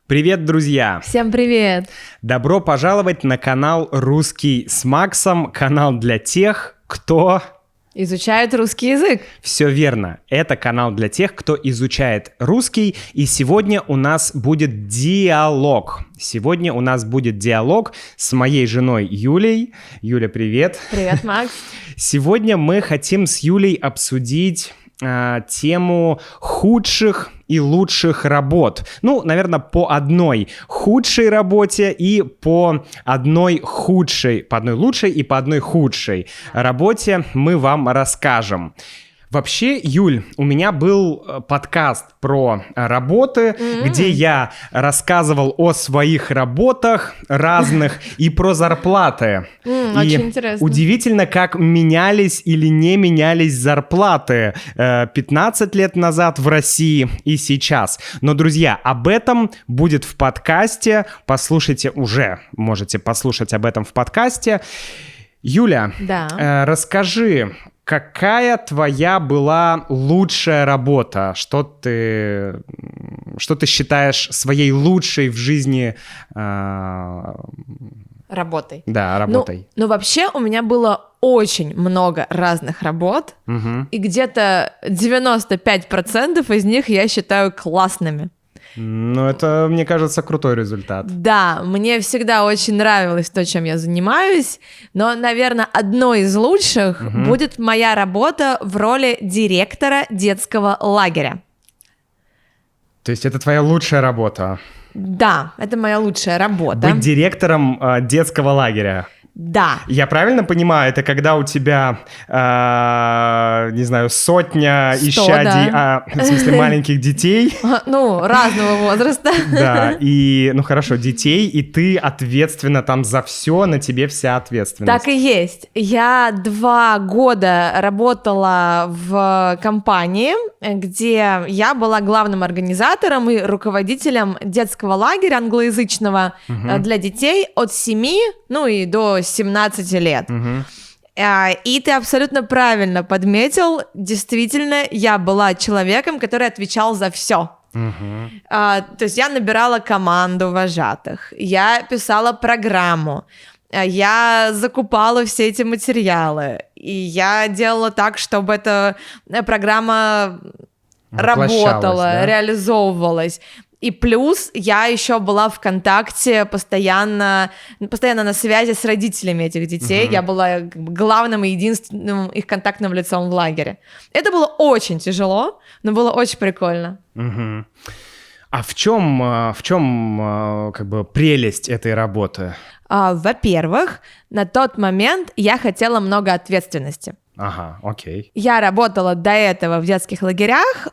Привет, друзья! Всем привет! Добро пожаловать на канал «Русский с Максом», канал для тех, кто... Изучает русский язык. Все верно. Это канал для тех, кто изучает русский, и сегодня у нас будет диалог. Сегодня у нас будет диалог с моей женой Юлей. Юля, привет! Привет, Макс! Сегодня мы хотим с Юлей обсудить тему худших и лучших работ. Ну, наверное, по одной худшей работе и по одной худшей, по одной лучшей и по одной худшей работе мы вам расскажем. Вообще, Юль, у меня был подкаст про работы, где я рассказывал о своих работах разных и про зарплаты. Очень интересно. Удивительно, как менялись или не менялись зарплаты 15 лет назад в России и сейчас. Но, друзья, об этом будет в подкасте. Послушайте, уже можете послушать об этом в подкасте. Юля, да. Расскажи, какая твоя была лучшая работа? Что ты считаешь своей лучшей в жизни работой? Да, работой. Ну, вообще у меня было очень много разных работ, и где-то 95% из них я считаю классными. Ну, это, мне кажется, крутой результат. Да, мне всегда очень нравилось то, чем я занимаюсь, но, наверное, одной из лучших будет моя работа в роли директора детского лагеря. То есть это твоя лучшая работа? Да, это моя лучшая работа. Быть директором детского лагеря? Да. Я правильно понимаю, это когда у тебя, не знаю, сотня исчадий, да. В смысле маленьких детей? Ну, разного возраста. Да, и, ну хорошо, детей, и ты ответственна там за все, на тебе вся ответственность. Так и есть. Я 2 года работала в компании, где я была главным организатором и руководителем детского лагеря англоязычного для детей от 7, ну и до 17 лет. И ты абсолютно правильно подметил, действительно, я была человеком, который отвечал за все. То есть я набирала команду вожатых, я писала программу, я закупала все эти материалы, и я делала так, чтобы эта программа работала, да? Реализовывалась. И плюс я еще была в контакте постоянно на связи с родителями этих детей. Я была главным и единственным их контактным лицом в лагере. Это было очень тяжело, но было очень прикольно. А в чем как бы прелесть этой работы? Во-первых, на тот момент я хотела много ответственности. Ага, окей. Я работала до этого в детских лагерях,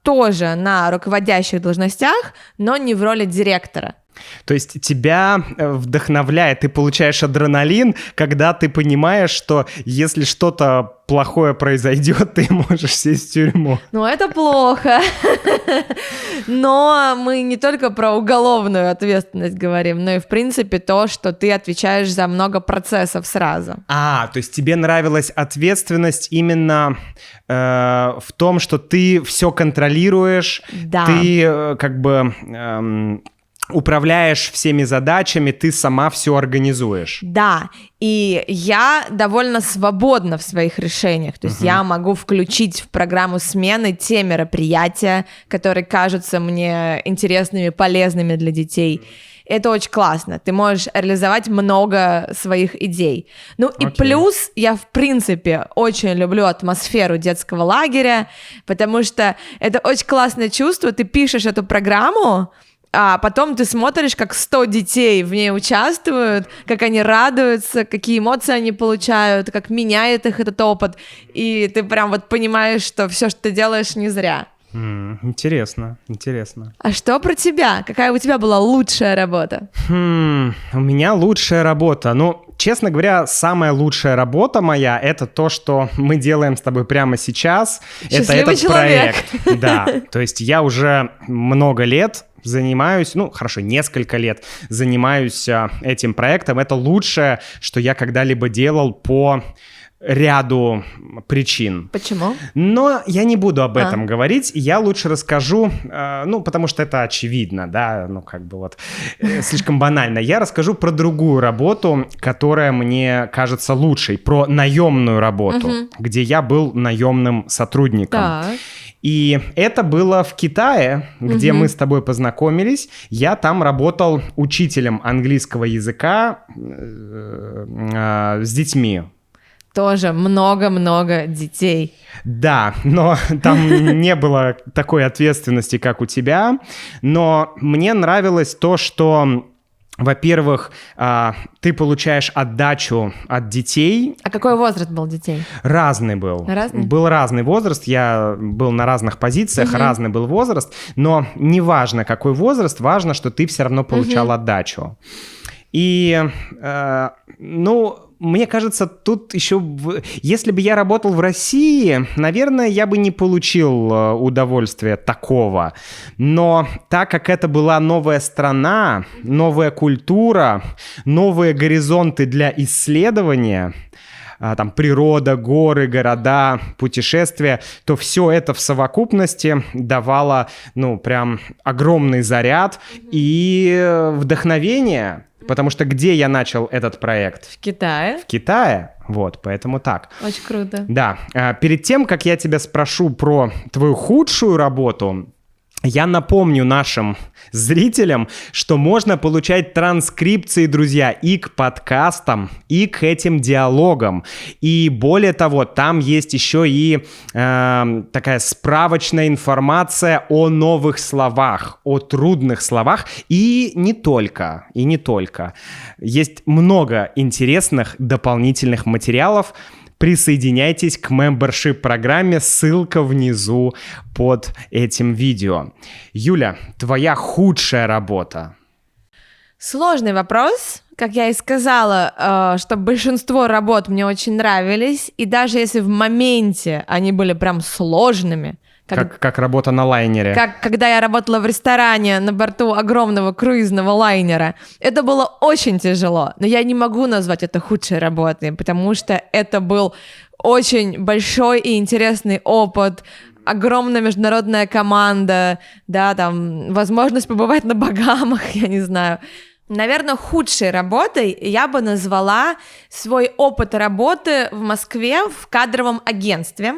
тоже на руководящих должностях, но не в роли директора. То есть тебя вдохновляет, ты получаешь адреналин, когда ты понимаешь, что если что-то плохое произойдет, ты можешь сесть в тюрьму. Ну, это плохо. Но мы не только про уголовную ответственность говорим, но и, в принципе, то, что ты отвечаешь за много процессов сразу. То есть тебе нравилась ответственность именно в том, что ты все контролируешь, да. Ты как бы... управляешь всеми задачами, ты сама все организуешь. Да, и я довольно свободна в своих решениях, то есть я могу включить в программу смены те мероприятия, которые кажутся мне интересными, полезными для детей. Это очень классно, ты можешь реализовать много своих идей. Ну и плюс я, в принципе, очень люблю атмосферу детского лагеря, потому что это очень классное чувство, ты пишешь эту программу, а потом ты смотришь, как 100 детей в ней участвуют, как они радуются, какие эмоции они получают, как меняет их этот опыт, и ты прям вот понимаешь, что все, что ты делаешь, не зря. Интересно. А что про тебя? Какая у тебя была лучшая работа? У меня лучшая работа, честно говоря, самая лучшая работа моя — это то, что мы делаем с тобой прямо сейчас. Это этот человек. Проект. Да, то есть я уже много лет занимаюсь, несколько лет занимаюсь этим проектом. Это лучшее, что я когда-либо делал по ряду причин. Почему? Но я не буду об этом говорить, я лучше расскажу, потому что это очевидно, да, слишком банально. Я расскажу про другую работу, которая мне кажется лучшей, про наемную работу, где я был наемным сотрудником. Так. И это было в Китае, где мы с тобой познакомились. Я там работал учителем английского языка с детьми. Тоже много-много детей. Да, но там не было такой ответственности, как у тебя. Но мне нравилось то, что, во-первых, ты получаешь отдачу от детей. А какой возраст был детей? Разный был. Разный? Был разный возраст, я был на разных позициях, разный был возраст. Но не важно, какой возраст, важно, что ты все равно получал отдачу. И, мне кажется, тут еще... Если бы я работал в России, наверное, я бы не получил удовольствия такого. Но так как это была новая страна, новая культура, новые горизонты для исследования, там природа, горы, города, путешествия, то все это в совокупности давало, прям огромный заряд и вдохновение. Потому что где я начал этот проект? В Китае. В Китае, поэтому так. Очень круто. Да, перед тем, как я тебя спрошу про твою худшую работу, я напомню нашим зрителям, что можно получать транскрипции, друзья, и к подкастам, и к этим диалогам. И более того, там есть еще и такая справочная информация о новых словах, о трудных словах, и не только, Есть много интересных дополнительных материалов. Присоединяйтесь к мембершип-программе, ссылка внизу под этим видео. Юля, твоя худшая работа? Сложный вопрос. Как я и сказала, что большинство работ мне очень нравились, и даже если в моменте они были прям сложными, как работа на лайнере. Когда я работала в ресторане на борту огромного круизного лайнера. Это было очень тяжело, но я не могу назвать это худшей работой, потому что это был очень большой и интересный опыт, огромная международная команда, да, там возможность побывать на Багамах, я не знаю. Наверное, худшей работой я бы назвала свой опыт работы в Москве в кадровом агентстве.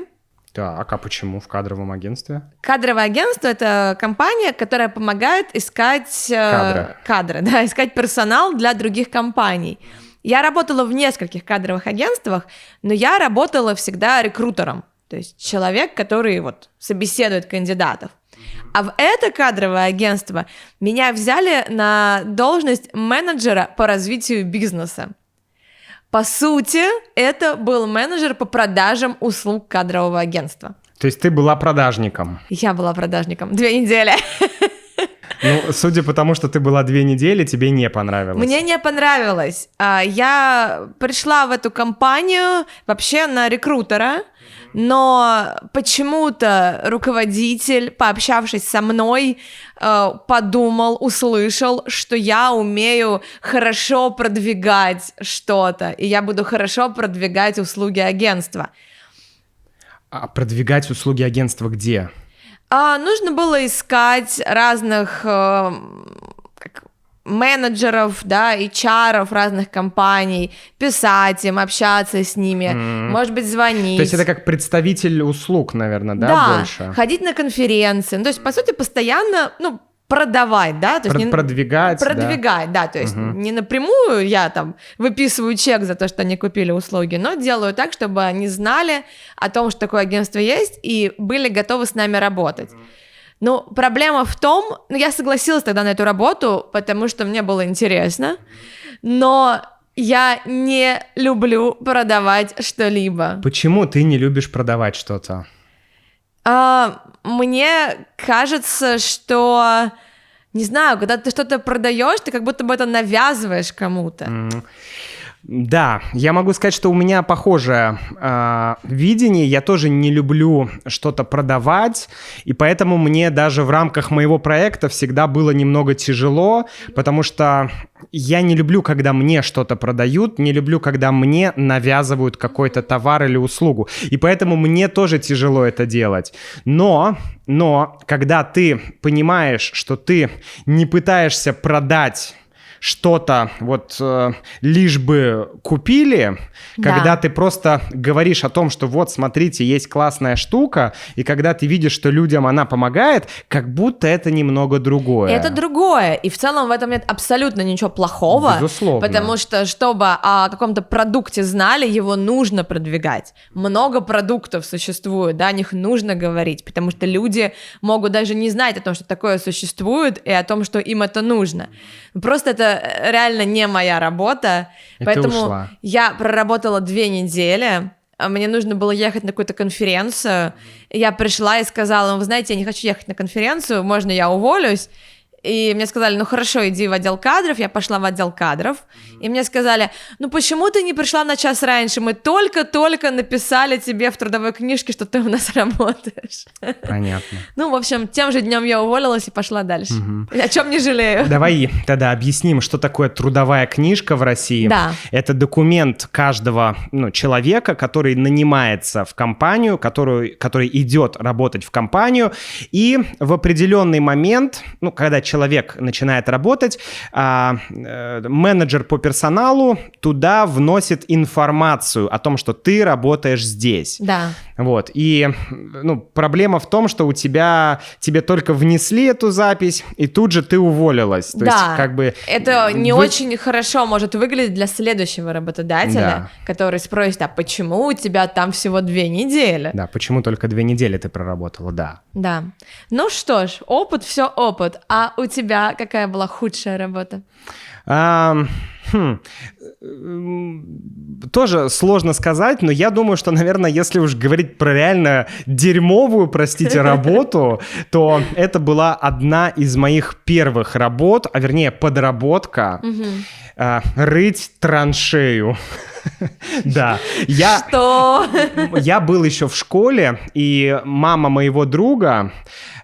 Так, а почему в кадровом агентстве? Кадровое агентство — это компания, которая помогает искать кадры, да, искать персонал для других компаний. Я работала в нескольких кадровых агентствах, но я работала всегда рекрутером, то есть человек, который собеседует кандидатов. А в это кадровое агентство меня взяли на должность менеджера по развитию бизнеса. По сути, это был менеджер по продажам услуг кадрового агентства. То есть ты была продажником? Я была продажником 2 недели. Судя по тому, что ты была 2 недели, тебе не понравилось. Мне не понравилось. Я пришла в эту компанию вообще на рекрутера, но почему-то руководитель, пообщавшись со мной, подумал, услышал, что я умею хорошо продвигать что-то, и я буду хорошо продвигать услуги агентства. А продвигать услуги агентства где? Нужно было искать разных менеджеров, да, HR-ов разных компаний, писать им, общаться с ними, может быть, звонить. То есть это как представитель услуг, наверное, да, больше? Да, ходить на конференции, то есть, по сути, постоянно, продавать, да, то есть продвигать, да, то есть не напрямую я там выписываю чек за то, что они купили услуги, но делаю так, чтобы они знали о том, что такое агентство есть, и были готовы с нами работать. Проблема в том, я согласилась тогда на эту работу, потому что мне было интересно, но я не люблю продавать что-либо. Почему ты не любишь продавать что-то? Мне кажется, что, не знаю, когда ты что-то продаешь, ты как будто бы это навязываешь кому-то. Да, я могу сказать, что у меня похожее видение. Я тоже не люблю что-то продавать, и поэтому мне даже в рамках моего проекта всегда было немного тяжело, потому что я не люблю, когда мне что-то продают, не люблю, когда мне навязывают какой-то товар или услугу, и поэтому мне тоже тяжело это делать. Но когда ты понимаешь, что ты не пытаешься продать что-то вот лишь бы купили, когда ты просто говоришь о том, что вот, смотрите, есть классная штука, и когда ты видишь, что людям она помогает, как будто это немного другое. Это другое, и в целом в этом нет абсолютно ничего плохого. Безусловно. Потому что, чтобы о каком-то продукте знали, его нужно продвигать. Много продуктов существует, да, о них нужно говорить, потому что люди могут даже не знать о том, что такое существует, и о том, что им это нужно. Просто это реально не моя работа, и поэтому я проработала 2 недели, мне нужно было ехать на какую-то конференцию, я пришла и сказала: вы знаете, я не хочу ехать на конференцию, можно я уволюсь? И мне сказали: ну хорошо, иди в отдел кадров. Я пошла в отдел кадров, и мне сказали: ну почему ты не пришла на час раньше? Мы только-только написали тебе в трудовой книжке, что ты у нас работаешь. Понятно. Ну, в общем, тем же днем я уволилась и пошла дальше. О чем не жалею. Давай тогда объясним, что такое трудовая книжка в России. Да. Это документ каждого человека, который нанимается в компанию, который идет работать в компанию, и в определенный момент, когда человек начинает работать, менеджер по персоналу туда вносит информацию о том, что ты работаешь здесь. Да. Вот. И проблема в том, что тебе только внесли эту запись, и тут же ты уволилась. То да, есть, как бы, это не очень хорошо может выглядеть для следующего работодателя, который спросит: а почему у тебя там всего 2 недели? Да, почему только 2 недели ты проработала, да. Да. Ну что ж, опыт, все опыт. А у тебя какая была худшая работа? Тоже сложно сказать, но я думаю, что, наверное, если уж говорить про реально дерьмовую, простите, работу, то это была одна из моих первых работ, а вернее подработка, рыть траншею. Да. Что? Я был еще в школе, и мама моего друга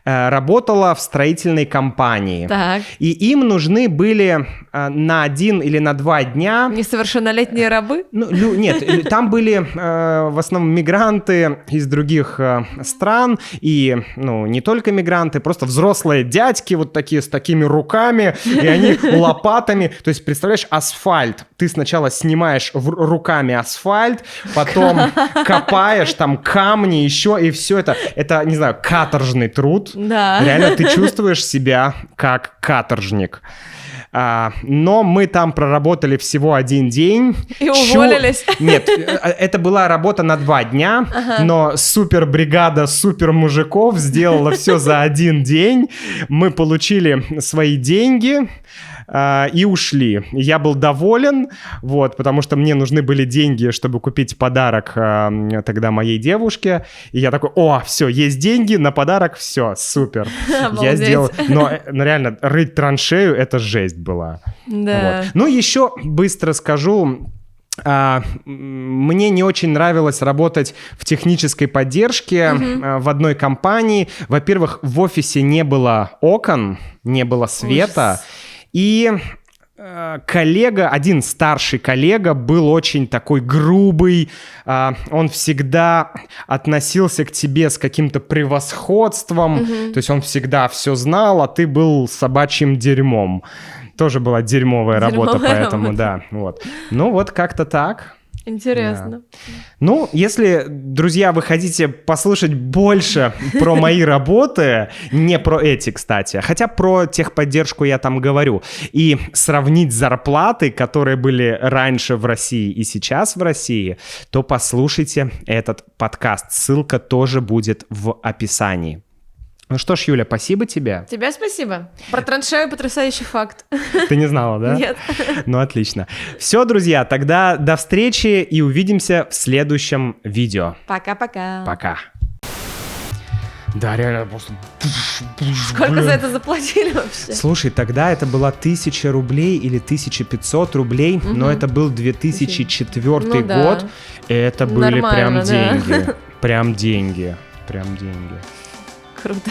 работала в строительной компании. Так. И им нужны были на 1 или на 2 дня... Несовершеннолетние рабы? Нет, там были в основном мигранты из других стран, и не только мигранты, просто взрослые дядьки вот такие, с такими руками, и они лопатами. То есть, представляешь, асфальт. Ты сначала снимаешь руками асфальт, потом копаешь там камни еще, и все это, не знаю, каторжный труд. Да. Реально ты чувствуешь себя как каторжник. Но мы там проработали всего 1 день. И уволились. Нет, это была работа на 2 дня, но супербригада супермужиков сделала все за 1 день. Мы получили свои деньги и ушли. Я был доволен, потому что мне нужны были деньги, чтобы купить подарок тогда моей девушке. И я такой: о, все, есть деньги на подарок, все, супер. Я сделал... Но реально, рыть траншею — это жесть была. Да. Еще быстро скажу... Мне не очень нравилось работать в технической поддержке в одной компании. Во-первых, в офисе не было окон, не было света. Ужас. И один старший коллега был очень такой грубый, он всегда относился к тебе с каким-то превосходством, то есть он всегда все знал, а ты был собачьим дерьмом. Тоже была дерьмовая работа, поэтому да. Как-то так. Интересно. Да. Если, друзья, вы хотите послушать больше про мои работы, не про эти, кстати, хотя про техподдержку я там говорю, и сравнить зарплаты, которые были раньше в России и сейчас в России, то послушайте этот подкаст. Ссылка тоже будет в описании. Ну что ж, Юля, спасибо тебе. Тебе спасибо. Про траншею потрясающий факт. Ты не знала, да? Нет. Ну, отлично. Все, друзья, тогда до встречи и увидимся в следующем видео. Пока-пока. Пока. Да, реально просто... Сколько за это заплатили вообще? Слушай, тогда это была 1000 рублей или 1500 рублей, но это был 2004 Ну да. год, и это были прям Нормально, да. деньги. Прям деньги. Прям деньги. Круто.